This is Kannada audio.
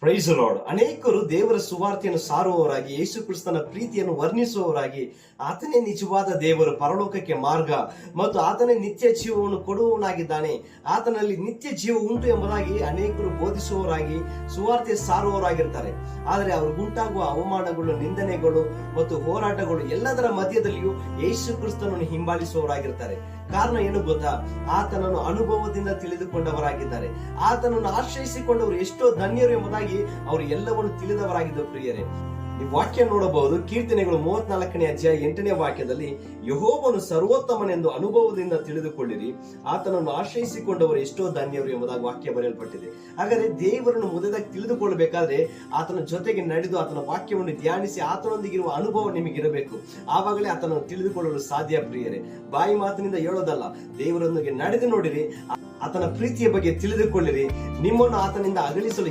Price lord. ಅನೇಕರು ದೇವರ ಸುವಾರ್ತೆಯನ್ನು ಸಾರುವವರಾಗಿ, ಯೇಸು ಕ್ರಿಸ್ತನ ಪ್ರೀತಿಯನ್ನು ವರ್ಣಿಸುವವರಾಗಿ, ಆತನೇ ನಿಜವಾದ ದೇವರು, ಪರಲೋಕಕ್ಕೆ ಮಾರ್ಗ ಮತ್ತು ಆತನೇ ನಿತ್ಯ ಜೀವವನ್ನು ಕೊಡುವವನಾಗಿದ್ದಾನೆ, ಆತನಲ್ಲಿ ನಿತ್ಯ ಜೀವ ಉಂಟು ಎಂಬುದಾಗಿ ಅನೇಕರು ಬೋಧಿಸುವವರಾಗಿ ಸುವಾರ್ತೆ ಸಾರುವವರಾಗಿರ್ತಾರೆ. ಆದರೆ ಅವ್ರಿಗುಂಟಾಗುವ ಅವಮಾನಗಳು, ನಿಂದನೆಗಳು ಮತ್ತು ಹೋರಾಟಗಳು ಎಲ್ಲದರ ಮಧ್ಯದಲ್ಲಿಯೂ ಯೇಸು ಕ್ರಿಸ್ತನನ್ನು ಹಿಂಬಾಲಿಸುವವರಾಗಿರ್ತಾರೆ. ಕಾರಣ ಏನು ಗೊತ್ತಾ? ಆತನನ್ನು ಅನುಭವದಿಂದ ತಿಳಿದುಕೊಂಡವರಾಗಿದ್ದಾರೆ. ಆತನನ್ನು ಆಶ್ರಯಿಸಿಕೊಂಡವರು ಎಷ್ಟೋ ಧನ್ಯರು ಎಂಬುದಾಗಿ ಅವರು ಎಲ್ಲವನ್ನು ತಿಳಿದವರಾಗಿದ್ದರು. ಪ್ರಿಯರೇ, ಈ ವಾಕ್ಯ ನೋಡಬಹುದು. ಕೀರ್ತನೆಗಳು 34ನೇ ಅಧ್ಯಾಯ 8ನೇ ವಾಕ್ಯದಲ್ಲಿ, ಯೆಹೋವನು ಸರ್ವೋತ್ತಮನೆಂದು ಅನುಭವದಿಂದ ತಿಳಿದುಕೊಳ್ಳಿರಿ, ಆತನನ್ನು ಆಶ್ರಯಿಸಿಕೊಂಡವರು ಎಷ್ಟೋ ಧನ್ಯರು ಎಂಬುದಾಗಿ ವಾಕ್ಯ ಬರೆಯಲ್ಪಟ್ಟಿದೆ. ಹಾಗಾದ್ರೆ ದೇವರನ್ನು ಮೊದಲಾಗಿ ತಿಳಿದುಕೊಳ್ಳಬೇಕಾದ್ರೆ ಆತನ ಜೊತೆಗೆ ನಡೆದು ಆತನ ವಾಕ್ಯವನ್ನು ಧ್ಯಾನಿಸಿ ಆತನೊಂದಿಗಿರುವ ಅನುಭವ ನಿಮಗಿರಬೇಕು. ಆವಾಗಲೇ ಆತನನ್ನು ತಿಳಿದುಕೊಳ್ಳಲು ಸಾಧ್ಯ. ಪ್ರಿಯರೇ, ಬಾಯಿ ಮಾತಿನಿಂದ ಹೇಳೋದಲ್ಲ, ದೇವರೊಂದಿಗೆ ನಡೆದು ನೋಡಿರಿ, ಆತನ ಪ್ರೀತಿಯ ಬಗ್ಗೆ ತಿಳಿದುಕೊಳ್ಳಿರಿ. ನಿಮ್ಮನ್ನು ಆತನಿಂದ ಅಗಲಿಸಲು